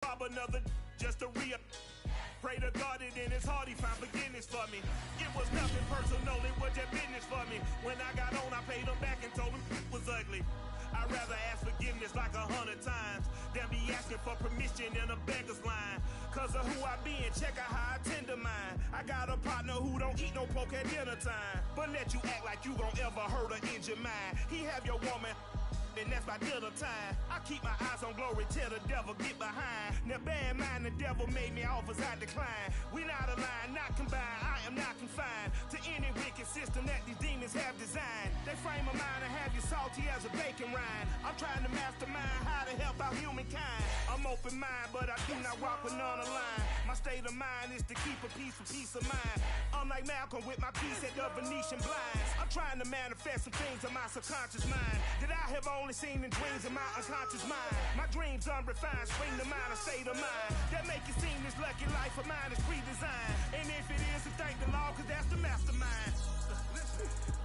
rob another just to re-up. Pray to God that in his heart he found forgiveness for me. It was nothing personal, it was just business for me. When I got on, I paid him back and told him it was ugly. I'd rather ask forgiveness like 100 times than be asking for permission in a beggar's line. Cause of who I be and check out how I tend to mine. I got a partner who don't eat no pork at dinner time, but let you act like you gon' ever hurt or injure mine. He have your woman, and that's my dinner time. I keep my eyes on glory till the devil get behind. Now bear in mind the devil made me offers I decline. We not aligned, not combined, I am not confined to any wicked system that these demons have designed. They frame a mind and have you salty as a bacon rind. I'm trying to mastermind how to help out humankind. I'm open mind, but I do not walk with none aligned. My state of mind is to keep a peace of mind. I'm like Malcolm with my piece at the Venetian blinds. I'm trying to manifest some things in my subconscious mind that I have only seen in dreams in my unconscious mind. My dreams unrefined, spring to mind, a state of mind that make it seem this lucky life of mine is pre-designed. And if it is, then thank the Lord, cause that's the mastermind.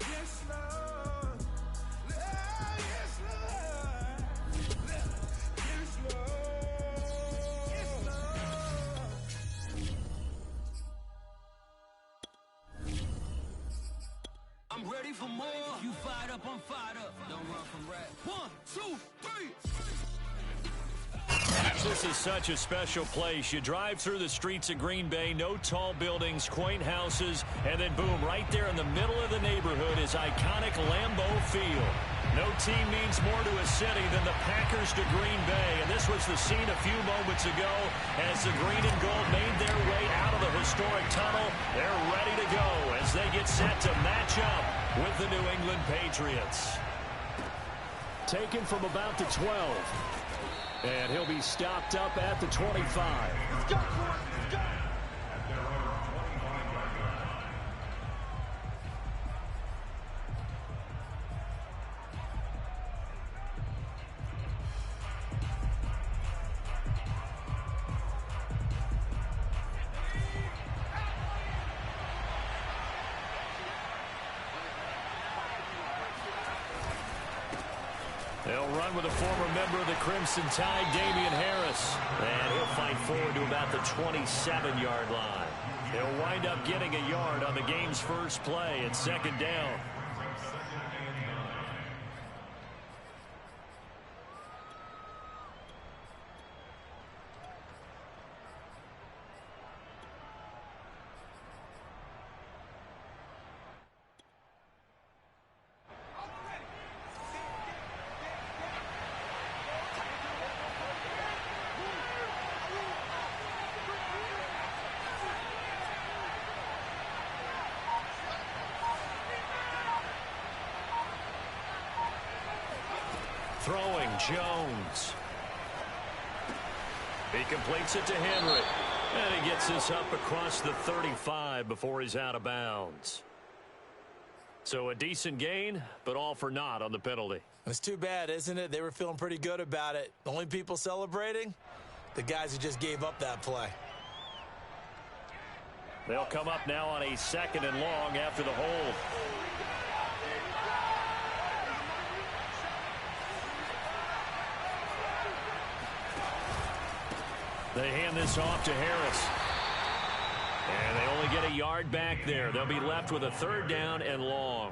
Yes, Lord. Yes, Lord. Yes, Lord. Yes, Lord. I'm ready for more. You fired up, I'm fired up. Don't run from rap. 1, 2, 3. This is such a special place. You drive through the streets of Green Bay, no tall buildings, quaint houses, and then boom, right there in the middle of the neighborhood is iconic Lambeau Field. No team means more to a city than the Packers to Green Bay, and this was the scene a few moments ago as the green and gold made their way out of the historic tunnel. They're ready to go as they get set to match up with the New England Patriots. Taken from about the 12. And he'll be stopped up at the 25. Let's go, let's go. They'll run with a former member of the Crimson Tide, Damian Harris. And he'll fight forward to about the 27-yard line. He'll wind up getting a yard on the game's first play at second down. Throwing, Jones. He completes it to Henry. And he gets this up across the 35 before he's out of bounds. So a decent gain, but all for naught on the penalty. It's too bad, isn't it? They were feeling pretty good about it. The only people celebrating? The guys who just gave up that play. They'll come up now on a second and long after the hold. They hand this off to Harris. And they only get a yard back there. They'll be left with a third down and long.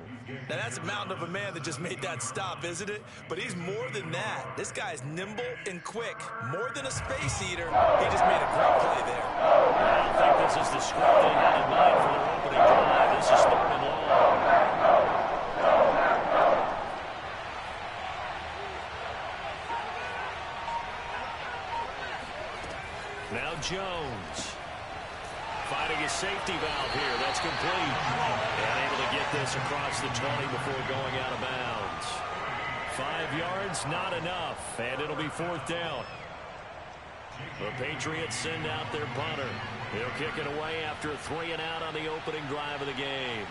Now that's a mountain of a man that just made that stop, isn't it? But he's more than that. This guy's nimble and quick. More than a space eater. He just made a great play there. I don't think this is the script they had in mind for their opening drive. This is third and long. Now Jones. Finding his safety valve here. That's complete. And able to get this across the 20 before going out of bounds. 5 yards, not enough. And it'll be fourth down. The Patriots send out their punter. He'll kick it away after a 3 and out on the opening drive of the game.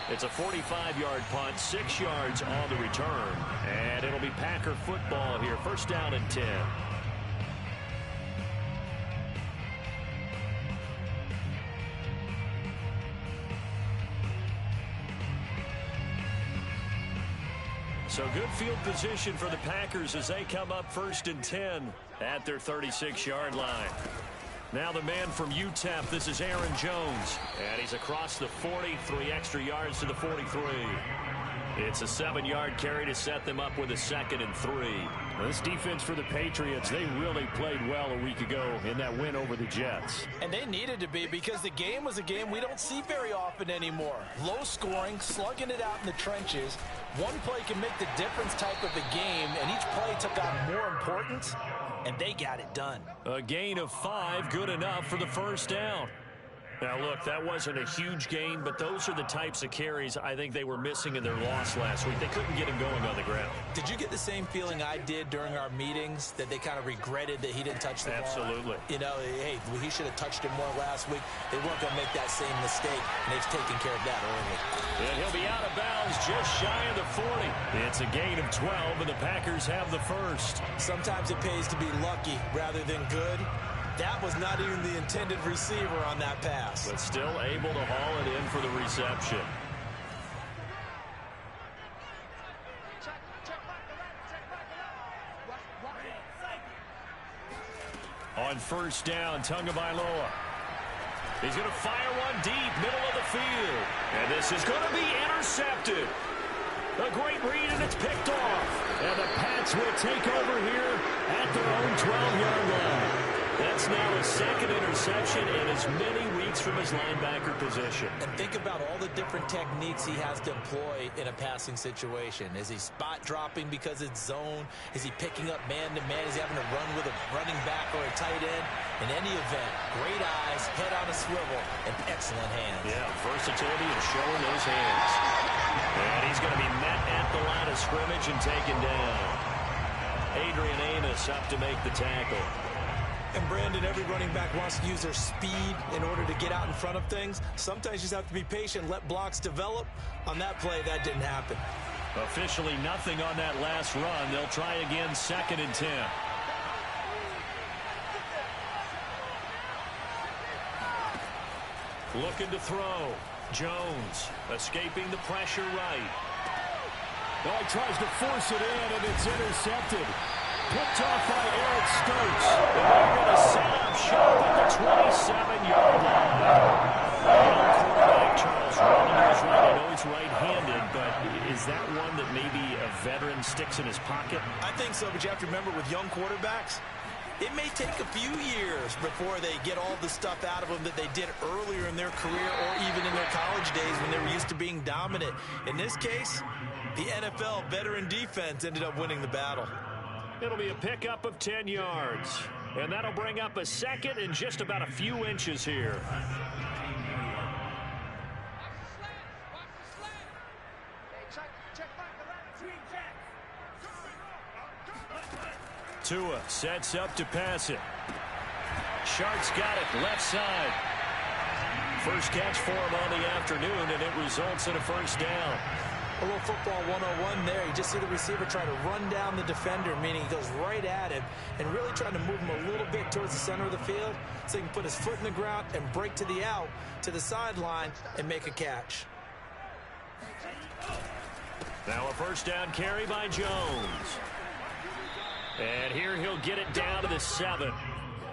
It's a 45-yard punt, 6 yards on the return. And it'll be Packer football here. First down and 10. So good field position for the Packers as they come up 1st and 10 at their 36-yard line. Now the man from UTEP, this is Aaron Jones. And he's across the 40, 3 extra yards to the 43. It's a 7-yard carry to set them up with a 2nd and 3. Well, this defense for the Patriots, they really played well a week ago in that win over the Jets. And they needed to be, because the game was a game we don't see very often anymore. Low scoring, slugging it out in the trenches. One play can make the difference type of a game, and each play took on more importance, and they got it done. A gain of 5, good enough for the first down. Now, look, that wasn't a huge gain, but those are the types of carries I think they were missing in their loss last week. They couldn't get him going on the ground. Did you get the same feeling I did during our meetings, that they kind of regretted that he didn't touch the ball? Absolutely. You know, hey, he should have touched it more last week. They weren't going to make that same mistake, and they've taken care of that early. And he'll be out of bounds just shy of the 40. It's a gain of 12, and the Packers have the first. Sometimes it pays to be lucky rather than good. That was not even the intended receiver on that pass. But still able to haul it in for the reception. On first down, Tagovailoa. He's going to fire one deep, middle of the field. And this is going to be intercepted. A great read, and it's picked off. And the Pats will take over here at their own 12-yard line. That's now his 2nd interception in as many weeks from his linebacker position. And think about all the different techniques he has to employ in a passing situation. Is he spot dropping because it's zone? Is he picking up man-to-man? Is he having to run with a running back or a tight end? In any event, great eyes, head on a swivel, and excellent hands. Yeah, versatility and showing those hands. And he's going to be met at the line of scrimmage and taken down. Adrian Amos up to make the tackle. And Brandon, every running back wants to use their speed in order to get out in front of things. Sometimes you just have to be patient, let blocks develop. On that play, that didn't happen. Officially nothing on that last run. They'll try again, 2nd and 10. Looking to throw. Jones escaping the pressure right. Oh, he tries to force it in, and it's intercepted. Picked off by Eric Stokes. And they're going to set up shop at the 27-yard line. Young quarterback Charles Woodson is right. I know he's right-handed, but is that one that maybe a veteran sticks in his pocket? I think so, but you have to remember with young quarterbacks, it may take a few years before they get all the stuff out of them that they did earlier in their career or even in their college days when they were used to being dominant. In this case, the NFL veteran defense ended up winning the battle. It'll be a pickup of 10 yards. And that'll bring up a 2nd and just about a few inches here. Tua sets up to pass it. Shark's got it left side. First catch for him on the afternoon, and it results in a first down. A little football 101 there. You just see the receiver try to run down the defender, meaning he goes right at him and really trying to move him a little bit towards the center of the field so he can put his foot in the ground and break to the out, to the sideline, and make a catch. Now a first down carry by Jones. And here he'll get it down to the 7.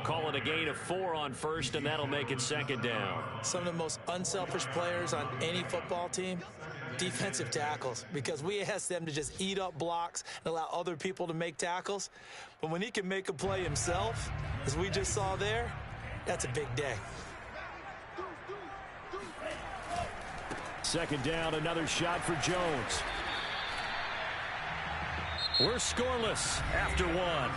Call it a gain of 4 on first, and that'll make it 2nd down. Some of the most unselfish players on any football team, defensive tackles, because we ask them to just eat up blocks and allow other people to make tackles. But when he can make a play himself, as we just saw there, that's a big day. 2nd down, another shot for Jones. We're scoreless after 1.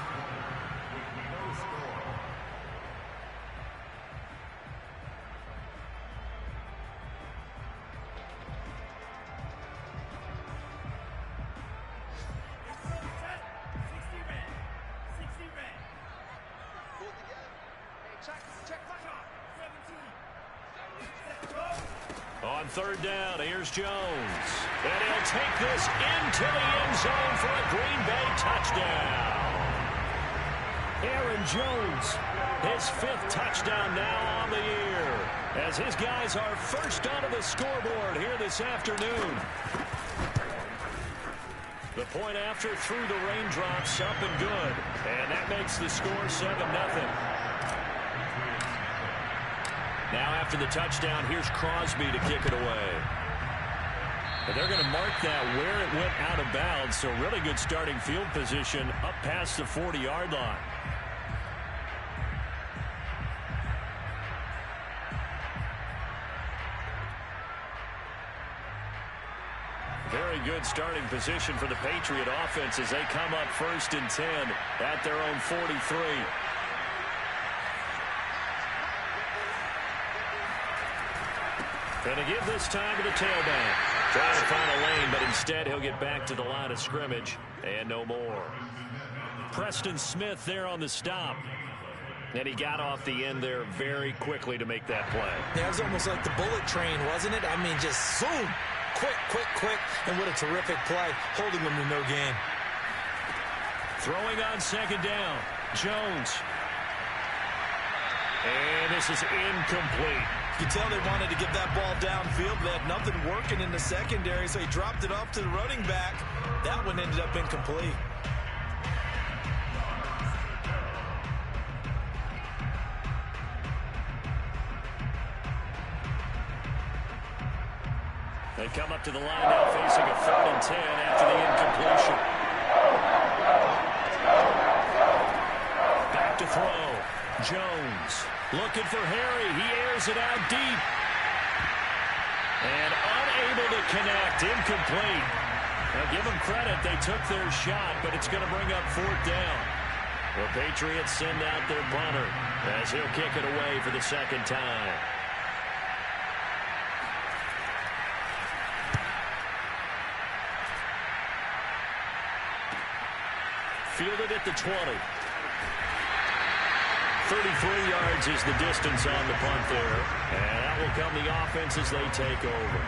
On 3rd down, here's Jones. And he'll take this into the end zone for a Green Bay touchdown. Aaron Jones, his 5th touchdown now on the year, as his guys are first onto the scoreboard here this afternoon. The point after through the raindrops, up and good. And that makes the score 7-0. Now after the touchdown, here's Crosby to kick it away. But they're going to mark that where it went out of bounds, so really good starting field position up past the 40-yard line. Very good starting position for the Patriot offense as they come up 1st and 10 at their own 43. And to give this time to the tailback. Trying to find a lane, but instead he'll get back to the line of scrimmage and no more. Preston Smith there on the stop. And he got off the end there very quickly to make that play. Yeah, it was almost like the bullet train, wasn't it? I mean, just zoom. Quick, and what a terrific play, holding them to no gain. Throwing on 2nd down, Jones. And this is incomplete. You can tell they wanted to get that ball downfield. They had nothing working in the secondary, so he dropped it off to the running back. That one ended up incomplete. They come up to the line now facing a 3rd and 10 after the incompletion. Back to throw. Jones looking for Harry. He airs it out deep. And unable to connect. Incomplete. Now give them credit. They took their shot, but it's going to bring up 4th down. The Patriots send out their punter as he'll kick it away for the 2nd time. Fielded at the 20. 33 yards is the distance on the punt there. And that will come the offense as they take over.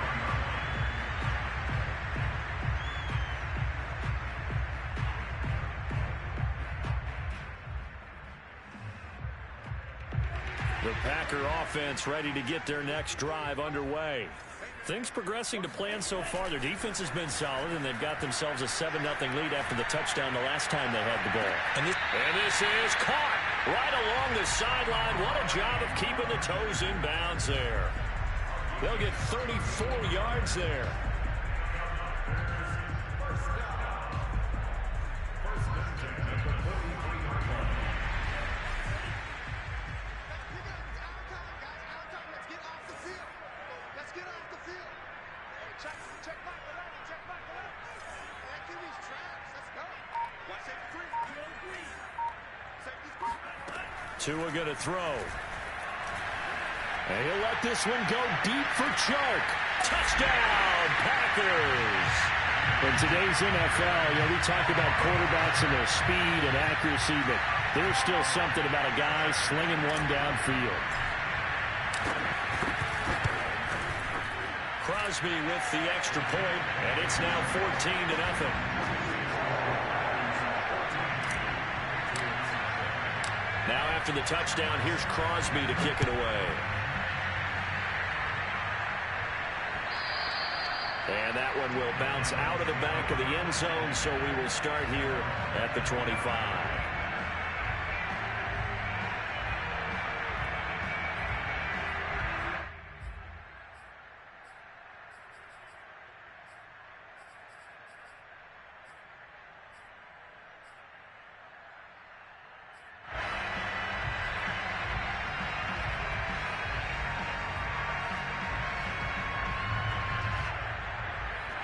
The Packer offense ready to get their next drive underway. Things progressing to plan so far. Their defense has been solid, and they've got themselves a 7-0 lead after the touchdown the last time they had the ball. And this is caught right along the sideline. What a job of keeping the toes in bounds there. They'll get 34 yards there. Tua going to throw. And he'll let this one go deep for Chark. Touchdown, Packers! In today's NFL, we talk about quarterbacks and their speed and accuracy, but there's still something about a guy slinging one downfield. Crosby with the extra point, and it's now 14-0. Now after the touchdown, here's Crosby to kick it away. And that one will bounce out of the back of the end zone, so we will start here at the 25.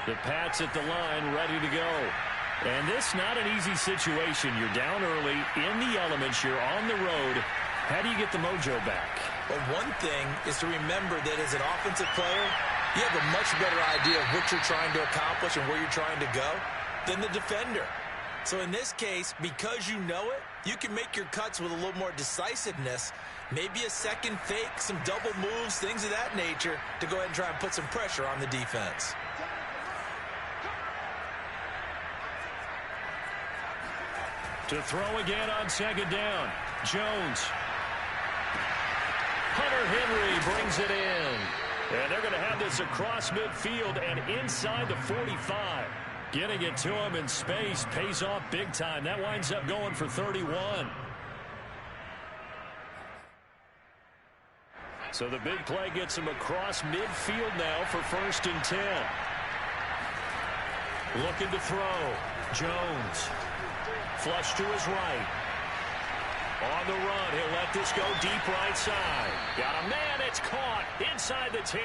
The Pats at the line, ready to go. And this not an easy situation. You're down early, in the elements, you're on the road. How do you get the mojo back? Well, one thing is to remember that as an offensive player, you have a much better idea of what you're trying to accomplish and where you're trying to go than the defender. So in this case, because you know it, you can make your cuts with a little more decisiveness. Maybe a second fake, some double moves, things of that nature to go ahead and try and put some pressure on the defense. To throw again on second down. Jones. Hunter Henry brings it in. And they're going to have this across midfield and inside the 45. Getting it to him in space pays off big time. That winds up going for 31. So the big play gets him across midfield now for 1st and 10. Looking to throw. Jones. Flush to his right. On the run, he'll let this go deep right side. Got a man, it's caught inside the 10.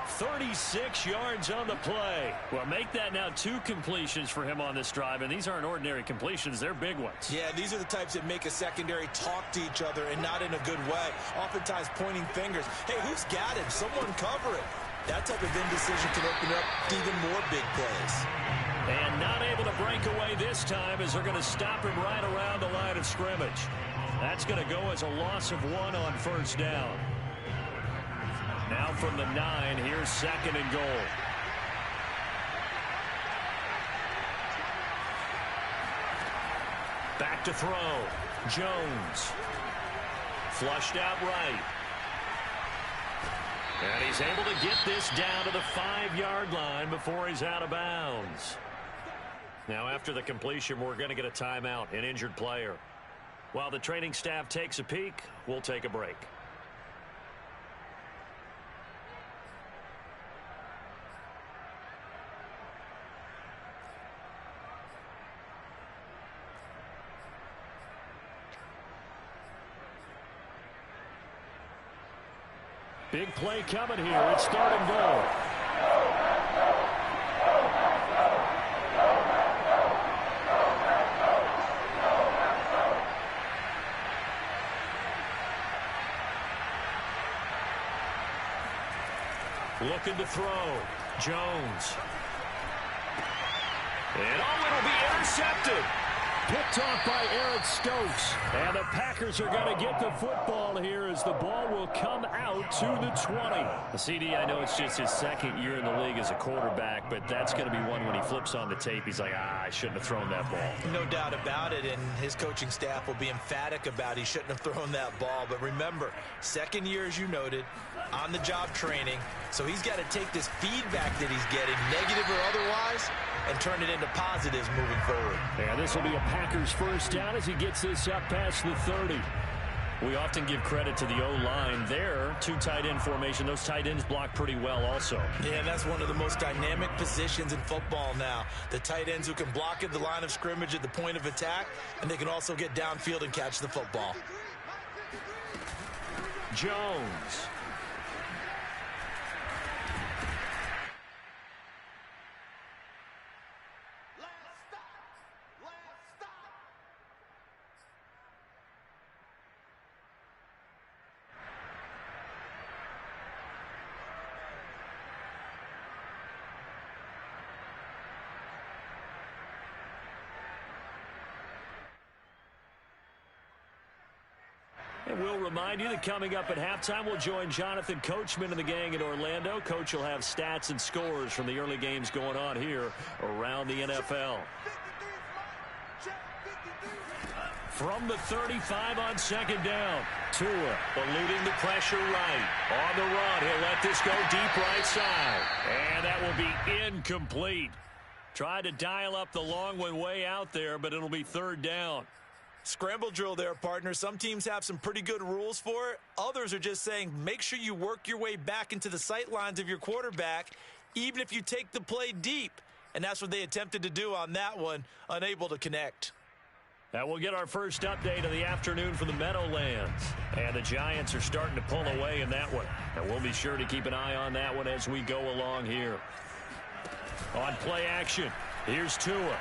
36 yards on the play. Well, make that now 2 completions for him on this drive, and these aren't ordinary completions. They're big ones. Yeah, these are the types that make a secondary talk to each other and not in a good way. Oftentimes pointing fingers. Hey, who's got him? Someone cover it. That type of indecision can open up to even more big plays. And not able to break away this time as they're going to stop him right around the line of scrimmage. That's going to go as a loss of 1 on 1st down. Now from the 9, here's 2nd and goal. Back to throw. Jones. Flushed out right. And he's able to get this down to the 5-yard line before he's out of bounds. Now after the completion, we're going to get a timeout, an injured player. While the training staff takes a peek, we'll take a break. Big play coming here. It's 3rd and goal. Looking to throw. Jones. And it'll be intercepted. Picked off by Eric Stokes. And the Packers are going to get the football here as the ball will come out to the 20. The CD, I know it's just his 2nd year in the league as a quarterback, but that's going to be one when he flips on the tape. He's like, I shouldn't have thrown that ball. No doubt about it, and his coaching staff will be emphatic about he shouldn't have thrown that ball. But remember, 2nd year, as you noted, on-the-job training. So he's got to take this feedback that he's getting, negative or otherwise, and turn it into positives moving forward. And this will be a Packers 1st down as he gets this up past the 30. We often give credit to the O-line there. 2 tight end formation. Those tight ends block pretty well also. Yeah, and that's one of the most dynamic positions in football now. The tight ends who can block at the line of scrimmage at the point of attack, and they can also get downfield and catch the football. Jones. And we'll remind you that coming up at halftime, we'll join Jonathan Coachman and the gang in Orlando. Coach will have stats and scores from the early games going on here around the NFL. From the 35 on 2nd down, Tua eluding the pressure right. On the run, he'll let this go deep right side. And that will be incomplete. Tried to dial up the long one way out there, but it'll be 3rd down. Scramble drill there, partner. Some teams have some pretty good rules for it. Others are just saying make sure you work your way back into the sight lines of your quarterback, even if you take the play deep. And that's what they attempted to do on that one, unable to connect. Now we'll get our first update of the afternoon from the Meadowlands. And the Giants are starting to pull away in that one. And we'll be sure to keep an eye on that one as we go along here. On play action, here's Tua.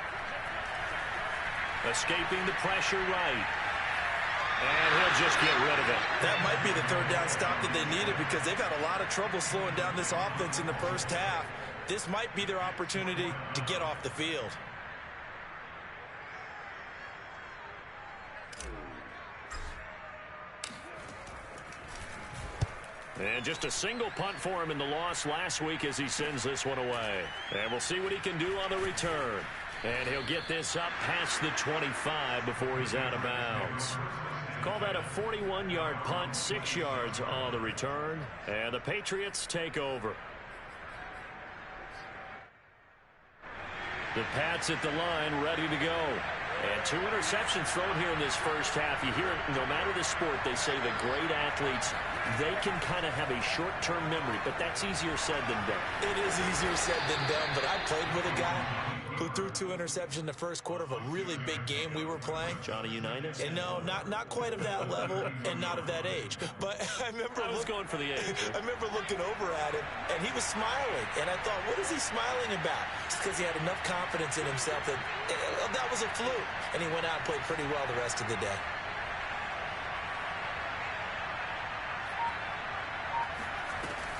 Escaping the pressure right. And he'll just get rid of it. That might be the 3rd down stop that they needed because they've had a lot of trouble slowing down this offense in the 1st half. This might be their opportunity to get off the field. And just a single punt for him in the loss last week as he sends this one away. And we'll see what he can do on the return. And he'll get this up past the 25 before he's out of bounds. Call that a 41-yard punt, 6 yards on the return. And the Patriots take over. The Pats at the line, ready to go. And 2 interceptions thrown here in this first half. You hear it, no matter the sport, they say the great athletes, they can kind of have a short-term memory, but that's easier said than done. It is easier said than done, but I played with a guy who threw 2 interceptions in the first quarter of a really big game we were playing. Johnny Unitas? And no, not quite of that level and not of that age. But I was going for the age. I remember looking over at him, and he was smiling. And I thought, what is he smiling about? It's because he had enough confidence in himself that that was a fluke. And he went out and played pretty well the rest of the day.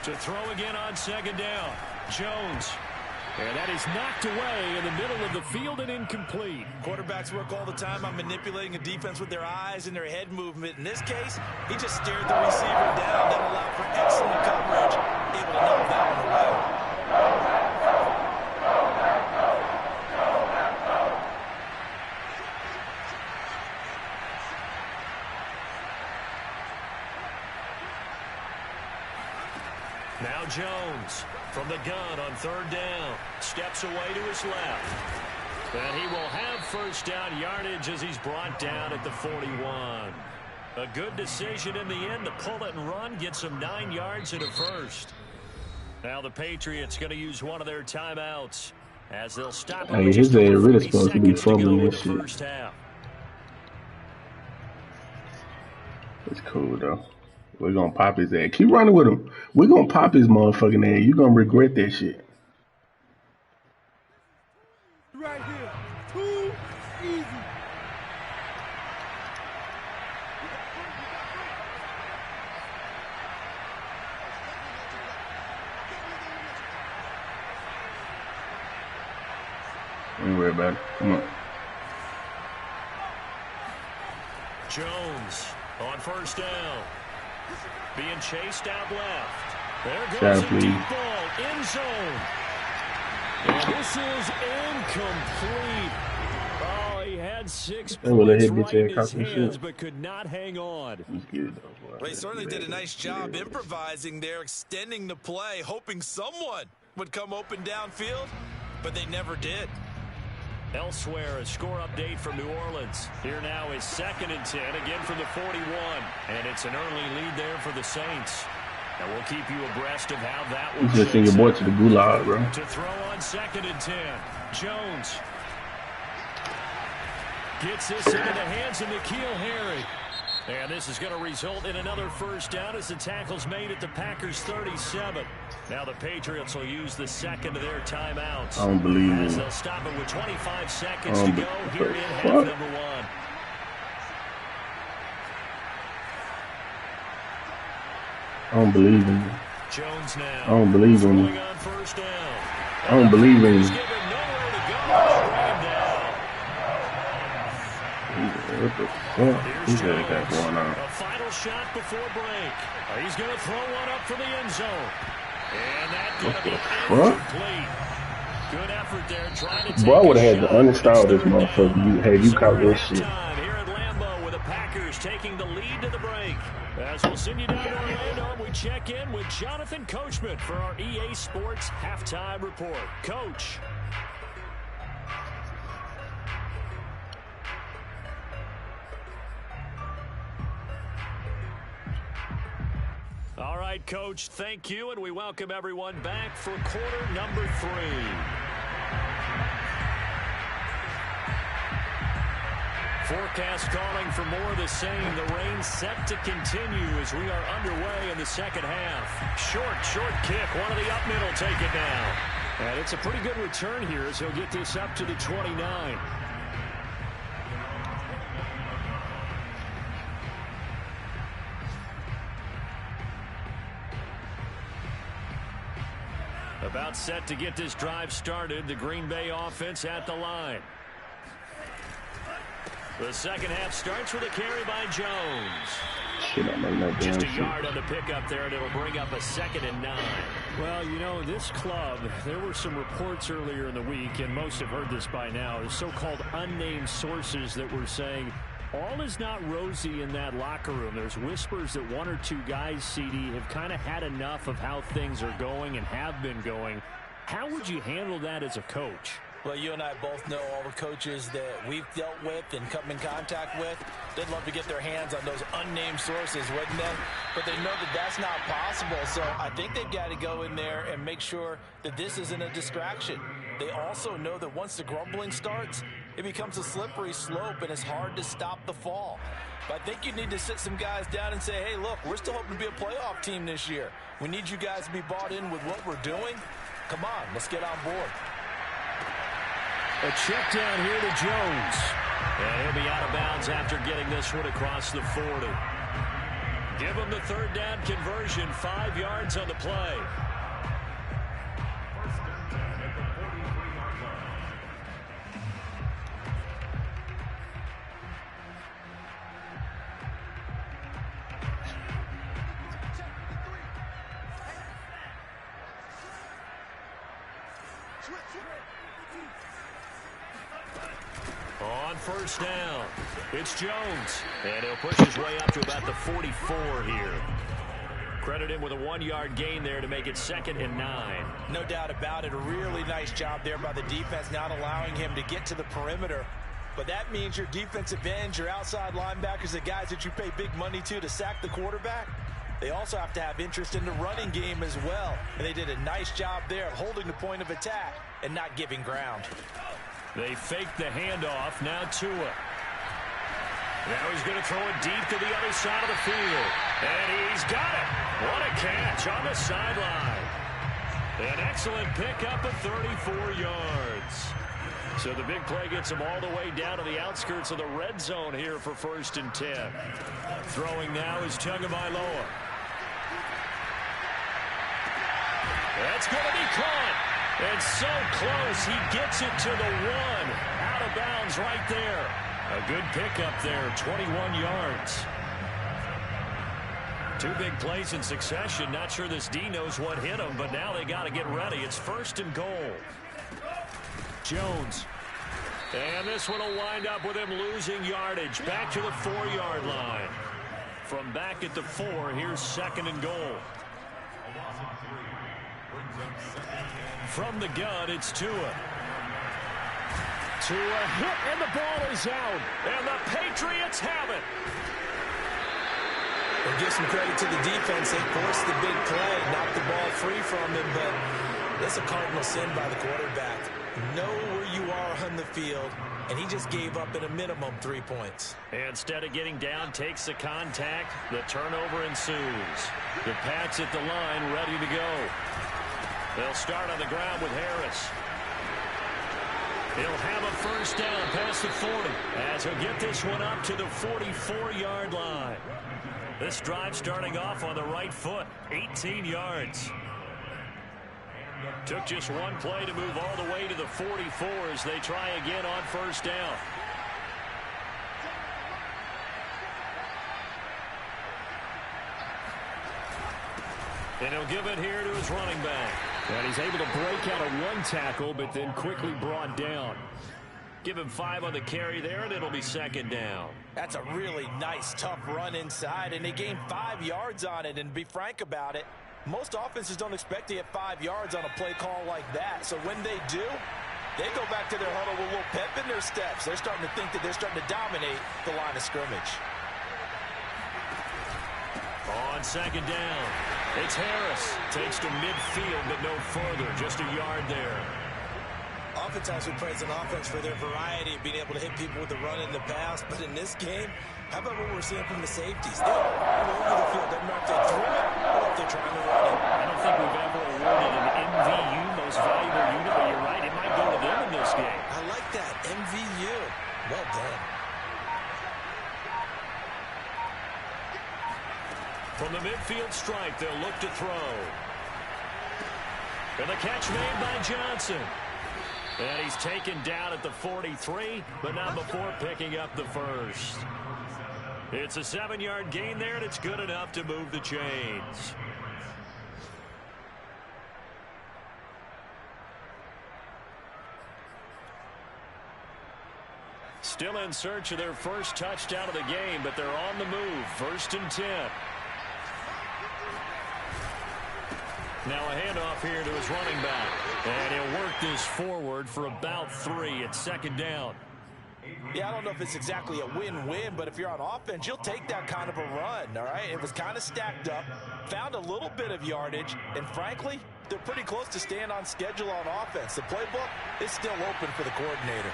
To throw again on second down. Jones. And that is knocked away in the middle of the field and incomplete. Quarterbacks work all the time on manipulating a defense with their eyes and their head movement. In this case, he just stared the receiver down. That allowed for excellent coverage. Able to knock that one away. Now Jones from the gun on third down. Steps away to his left. And he will have first down yardage as he's brought down at the 41. A good decision in the end to pull it and run. Gets him 9 yards and a first. Now the Patriots going to use one of their timeouts as they'll stop him. His head really supposed to be fumbling this shit. First half. It's cool though. We're gonna pop his ass. Keep running with him. We're gonna pop his motherfucking ass. You're gonna regret that shit. Right here. Too easy. Don't worry about it. Come on. Jones on first down. Being chased out left. There goes a deep ball. End zone. And this is incomplete. Oh, he had 6 points right in his hands, but could not hang on. Well, he certainly did a nice job improvising there, extending the play, hoping someone would come open downfield, but they never did. Elsewhere, a score update from New Orleans. Here now is 2nd and 10, again from the 41. And it's an early lead there for the Saints. And we'll keep you abreast of how that will just send your boy to the gulag, bro. To throw on 2nd and 10. Jones gets this into the hands of N'Keal Harry. And this is going to result in another first down as the tackle's made at the Packers' 37. Now the Patriots will use the second of their timeouts. I don't believe it. As they'll stop it with 25 seconds to go here in half number 1. I don't believe in you. Jones now. I don't believe in you. On first down. I don't believe in you. What the fuck? He's got that going on. A final shot before break. He's going to throw one up for the end zone. And that's going to be incomplete. Good effort there trying to take Boy, I would have had to uninstall this motherfucker. Had you caught this shit. Here at Lambeau with the Packers taking the lead to the break. As we'll send you down to Orlando, we check in with Jonathan Coachman for our EA Sports Halftime Report. Coach. All right, Coach, thank you, and we welcome everyone back for quarter number 3. Forecast calling for more of the same. The rain set to continue as we are underway in the second half. Short kick. One of the up middle take it now. And it's a pretty good return here as he'll get this up to the 29. About set to get this drive started. The Green Bay offense at the line. The second half starts with a carry by Jones. Just a yard on the pickup there, and it'll bring up a 2nd and 9. Well, you know, this club, there were some reports earlier in the week, and most have heard this by now, the so-called unnamed sources that were saying all is not rosy in that locker room. There's whispers that 1 or 2 guys, CD, have kind of had enough of how things are going and have been going. How would you handle that as a coach? Well, you and I both know all the coaches that we've dealt with and come in contact with. They'd love to get their hands on those unnamed sources, wouldn't they? But they know that that's not possible. So I think they've got to go in there and make sure that this isn't a distraction. They also know that once the grumbling starts, it becomes a slippery slope and it's hard to stop the fall. But I think you need to sit some guys down and say, hey, look, we're still hoping to be a playoff team this year. We need you guys to be bought in with what we're doing. Come on, let's get on board. A check down here to Jones. And he'll be out of bounds after getting this one across the 40. Give him the third down conversion, 5 yards on the play. On first down, it's Jones, and he'll push his way up to about the 44 here. Credit him with a 1-yard gain there to make it 2nd and 9. No doubt about it. A really nice job there by the defense, not allowing him to get to the perimeter. But that means your defensive ends, your outside linebackers, the guys that you pay big money to sack the quarterback, they also have to have interest in the running game as well. And they did a nice job there of holding the point of attack and not giving ground. They fake the handoff. Now Tua. Now he's going to throw it deep to the other side of the field. And he's got it. What a catch on the sideline. An excellent pickup of 34 yards. So the big play gets him all the way down to the outskirts of the red zone here for 1st and 10. Throwing now is Tagovailoa. That's going to be caught. And so close, he gets it to the 1. Out of bounds right there. A good pickup there, 21 yards. 2 big plays in succession. Not sure this D knows what hit him, but now they got to get ready. It's 1st and goal. Jones. And this one will wind up with him losing yardage. Back to the 4-yard line. From back at the 4, here's 2nd and goal. From the gun, it's Tua. Tua hit, and the ball is out. And the Patriots have it. We'll give some credit to the defense. They forced the big play, knocked the ball free from him, but that's a cardinal sin by the quarterback. Know where you are on the field, and he just gave up at a minimum 3 points. Instead of getting down, takes the contact. The turnover ensues. The Pats at the line, ready to go. They'll start on the ground with Harris. He'll have a 1st down past the 40 as he'll get this one up to the 44-yard line. This drive starting off on the right foot, 18 yards. Took just one play to move all the way to the 44 as they try again on 1st down. And he'll give it here to his running back. And he's able to break out of 1 tackle, but then quickly brought down. Give him 5 on the carry there, and it'll be 2nd down. That's a really nice, tough run inside, and they gained 5 yards on it. And to be frank about it, most offenses don't expect to get 5 yards on a play call like that. So when they do, they go back to their huddle with a little pep in their steps. They're starting to think that they're starting to dominate the line of scrimmage. On 2nd down, it's Harris. Takes to midfield, but no further. Just a yard there. Oftentimes we praise an offense for their variety of being able to hit people with the run and the pass. But in this game, how about what we're seeing from the safeties? They're all over the field. Doesn't matter if they threw it or if they're trying to run it. I don't think we've ever awarded an MVU, most valuable unit, but you're right. It might go to them in this game. I like that. MVU. Well done. From the midfield stripe, they'll look to throw. And the catch made by Johnson. And he's taken down at the 43, but not before picking up the 1st. It's a 7-yard gain there, and it's good enough to move the chains. Still in search of their 1st touchdown of the game, but they're on the move. 1st and 10. Now a handoff here to his running back. And he'll work this forward for about 3. It's second down. Yeah, I don't know if it's exactly a win-win, but if you're on offense, you'll take that kind of a run, all right? It was kind of stacked up, found a little bit of yardage, and frankly, they're pretty close to staying on schedule on offense. The playbook is still open for the coordinator.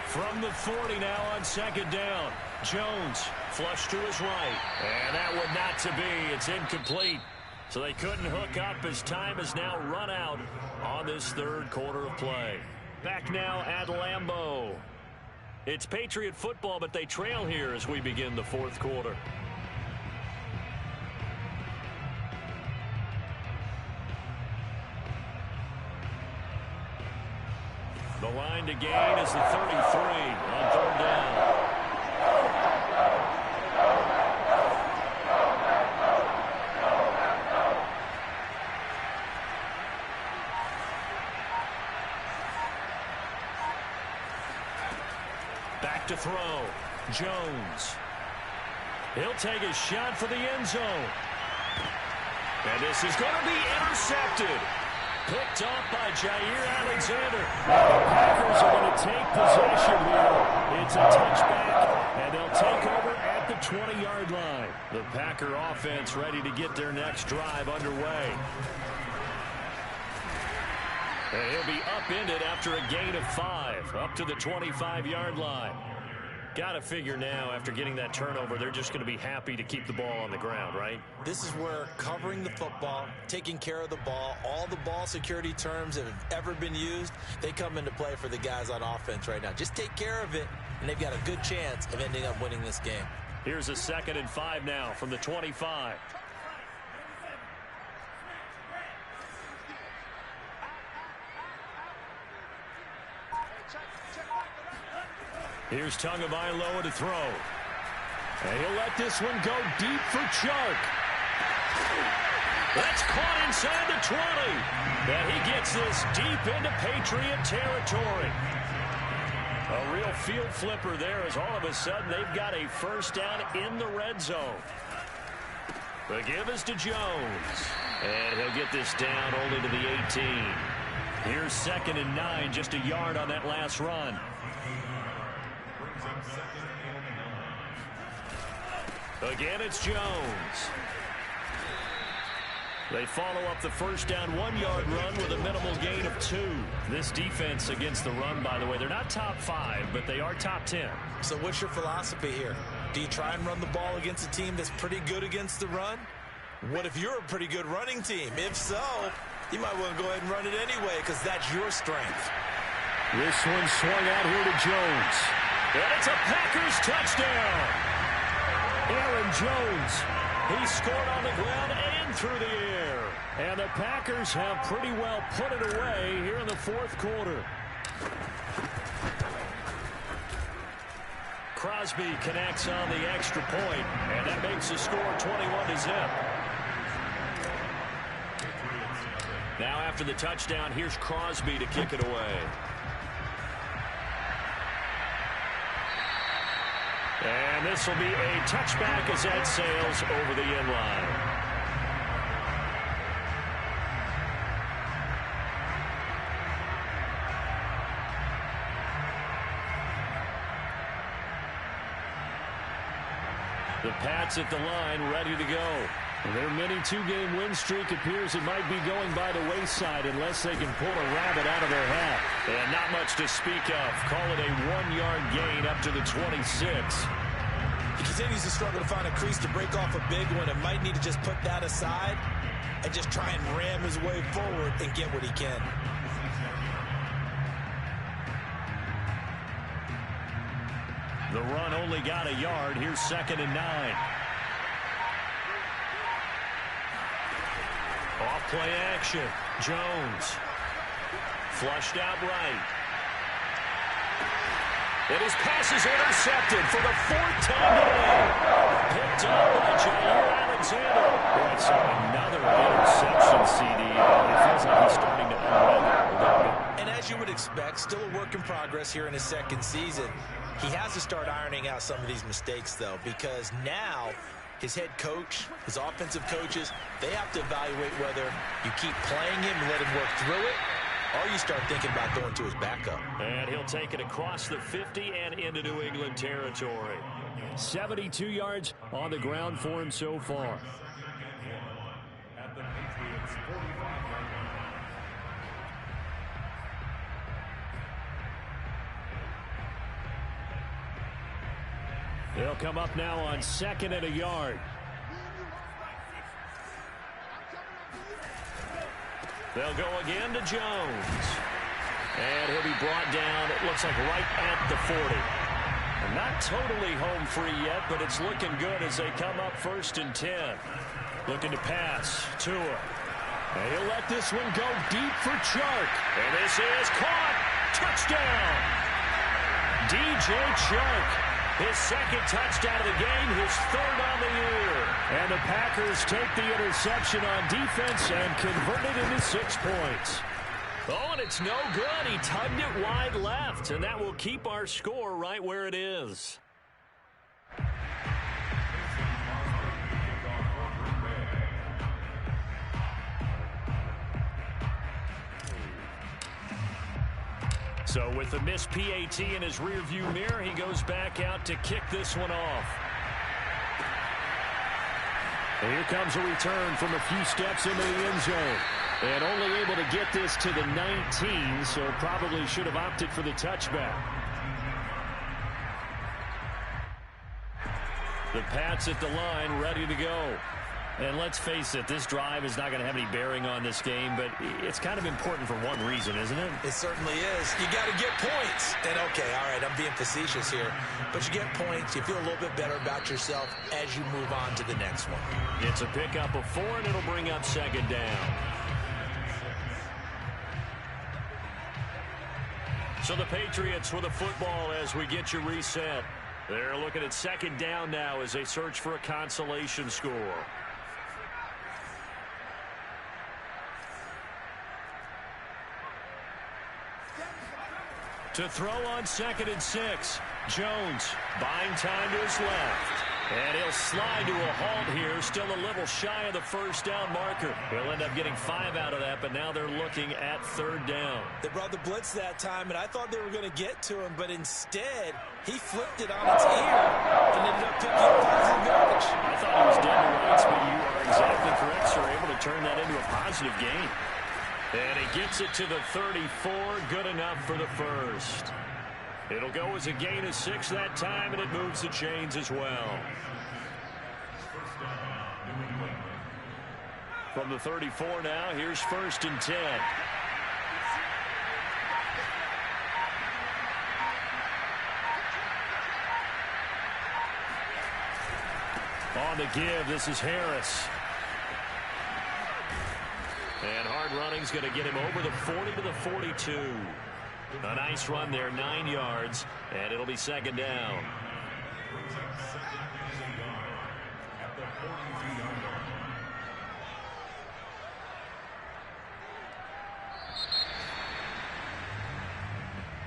From the 40 now on second down. Jones flushed to his right. And that would not to be. It's incomplete. So they couldn't hook up as time has now run out on this third quarter of play. Back now at Lambeau. It's Patriot football, but they trail here as we begin the fourth quarter. The line to gain is the 33 on third down. Back to throw. Jones. He'll take a shot for the end zone. And this is going to be intercepted. Picked off by Jair Alexander. The Packers are going to take possession here. It's a touchback, and they'll take over at the 20-yard line. The Packer offense ready to get their next drive underway. And he'll be upended after a gain of 5, up to the 25-yard line. Got to figure now, after getting that turnover, they're just going to be happy to keep the ball on the ground, right? This is where covering the football, taking care of the ball, all the ball security terms that have ever been used, they come into play for the guys on offense right now. Just take care of it, and they've got a good chance of ending up winning this game. Here's a 2nd and 5 now from the 25. Here's Tagovailoa to throw. And he'll let this one go deep for Chark. That's caught inside the 20. And he gets this deep into Patriot territory. A real field flipper there as all of a sudden they've got a first down in the red zone. The give is to Jones. And he'll get this down only to the 18. Here's 2nd and 9, just a yard on that last run. Again, it's Jones. They follow up the first down 1-yard run with a minimal gain of 2. This defense against the run, by the way, they're not top 5, but they are top 10. So what's your philosophy here? Do you try and run the ball against a team that's pretty good against the run? What if you're a pretty good running team? If so, you might want to go ahead and run it anyway because that's your strength. This one swung out here to Jones. And it's a Packers touchdown. Aaron Jones, he scored on the ground and through the air. And the Packers have pretty well put it away here in the fourth quarter. Crosby connects on the extra point, and that makes the score 21-0. Now after the touchdown, here's Crosby to kick it away. And this will be a touchback as that sails over the end line. The Pats at the line, ready to go. Their mini 2-game win streak appears it might be going by the wayside unless they can pull a rabbit out of their hat. And not much to speak of. Call it a 1-yard gain up to the 26. He continues to struggle to find a crease to break off a big one and might need to just put that aside and just try and ram his way forward and get what he can. The run only got a yard. Here's 2nd and 9. Off play action. Jones. Flushed out right. And his pass is intercepted for the 4th time today. Picked up by Jair Alexander. Boy, so another interception, CD. It feels like he's starting to unravel a little bit. And as as you would expect, still a work in progress here in his second season. He has to start ironing out some of these mistakes, though, because now his head coach, his offensive coaches, they have to evaluate whether you keep playing him and let him work through it, or you start thinking about going to his backup. And he'll take it across the 50 and into New England territory. 72 yards on the ground for him so far. They'll come up now on 2nd and a yard. They'll go again to Jones. And he'll be brought down, it looks like right at the 40. And not totally home free yet, but it's looking good as they come up 1st and 10. Looking to pass. Tua. And he'll let this one go deep for Chark. And this is caught. Touchdown. DJ Chark. His second touchdown of the game, his 3rd on the year. And the Packers take the interception on defense and convert it into 6 points. Oh, and it's no good. He tugged it wide left, and that will keep our score right where it is. So with the missed PAT in his rearview mirror, he goes back out to kick this one off. And here comes a return from a few steps into the end zone. And only able to get this to the 19, so probably should have opted for the touchback. The Pats at the line, ready to go. And let's face it, this drive is not going to have any bearing on this game, but it's kind of important for one reason, isn't it? It certainly is. You got to get points. And, okay, all right, I'm being facetious here. But you get points, you feel a little bit better about yourself as you move on to the next one. It's a pickup of 4, and it'll bring up 2nd down. So the Patriots with a football as we get you reset. They're looking at 2nd down now as they search for a consolation score. To throw on 2nd and 6. Jones buying time to his left. And he'll slide to a halt here. Still a little shy of the 1st down marker. He'll end up getting 5 out of that, but now they're looking at 3rd down. They brought the blitz that time, and I thought they were going to get to him, but instead, he flipped it on its ear and ended up picking up positive yardage. I thought he was dead to rights, but you are exactly correct, sir. Able to turn that into a positive gain. And he gets it to the 34. Good enough for the 1st. It'll go as a gain of 6 that time, and it moves the chains as well. From the 34 now, here's 1st and 10. On the give, this is Harris. And hard running's going to get him over the 40 to the 42. A nice run there, 9 yards, and it'll be 2nd down.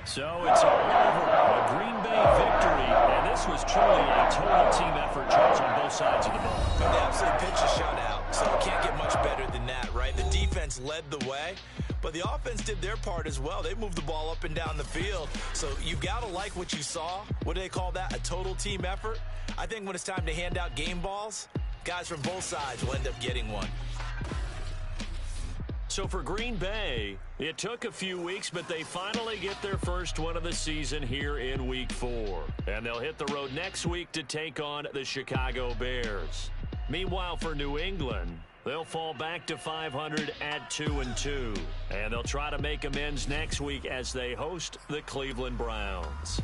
So it's all over. A Green Bay victory, and this was truly a total team effort, Charles, on both sides of the ball. They absolutely pitched a shutout, so it can't get much better than that, right? The defense led the way, but the offense did their part as well. They moved the ball up and down the field, so you've got to like what you saw. What do they call that? A total team effort? I think when it's time to hand out game balls, guys from both sides will end up getting one. So for Green Bay, it took a few weeks, but they finally get their first win of the season here in Week 4. And they'll hit the road next week to take on the Chicago Bears. Meanwhile, for New England, they'll fall back to 500 at 2-2. And they'll try to make amends next week as they host the Cleveland Browns.